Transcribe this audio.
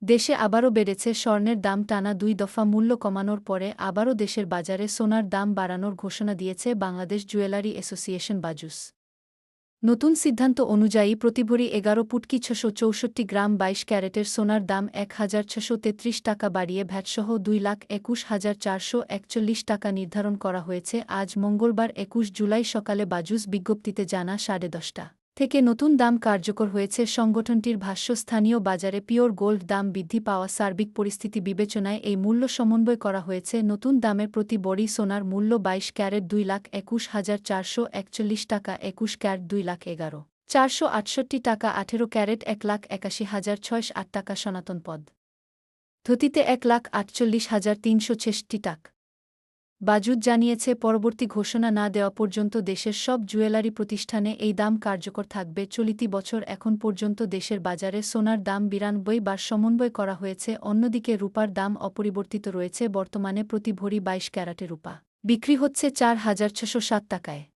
দেশে আবারও বেড়েছে স্বর্ণের দাম টানা ২ দফা মূল্য কমানোর পরে আবারও দেশের বাজারে সোনার দাম বাড়ানোর ঘোষণা দিয়েছে বাংলাদেশ জুয়েলারি অ্যাসোসিয়েশন বাজুস। নতুন সিদ্ধান্ত অনুযায়ী প্রতিভরি ১১ পুটকি ৬৬৪ গ্রাম ২২ ক্যারেটের সোনার দাম ১,৬৩৩ টাকা বাড়িয়ে ভ্যাটসহ ২,২১,৪৪১ টাকা নির্ধারণ করা হয়েছে। আজ মঙ্গলবার ২১ জুলাই সকালে বাজুস বিজ্ঞপ্তিতে জানা 10:30 থেকে নতুন দাম কার্যকর হয়েছে। সংগঠনটির ভাষ্য, স্থানীয় বাজারে পিওর গোল্ড দাম বৃদ্ধি পাওয়া সার্বিক পরিস্থিতি বিবেচনায় এই মূল্য সমন্বয় করা হয়েছে। নতুন দামের প্রতি বড়ি সোনার মূল্য ২২ ক্যারেট ২,২১,৪৪১ টাকা, ২১ ক্যারেট ২,১১,৪৬৮ টাকা, ১৮ ক্যারেট ১,৮১,৬০৮ টাকা, সনাতন পদ্ধতিতে ১,৪৮,৩৬৬ টাকা। বাজুস জানিয়েছে, পরবর্তী ঘোষণা না দেওয়া পর্যন্ত দেশের সব জুয়েলারি প্রতিষ্ঠানে এই দাম কার্যকর থাকবে। চলতি বছর এখন পর্যন্ত দেশের বাজারে সোনার দাম ৯২ বার সমন্বয় করা হয়েছে। অন্যদিকে রূপার দাম অপরিবর্তিত রয়েছে। বর্তমানে প্রতি ভরি ২২ ক্যারেটের রূপা বিক্রি হচ্ছে ৪,৬০৭ টাকায়।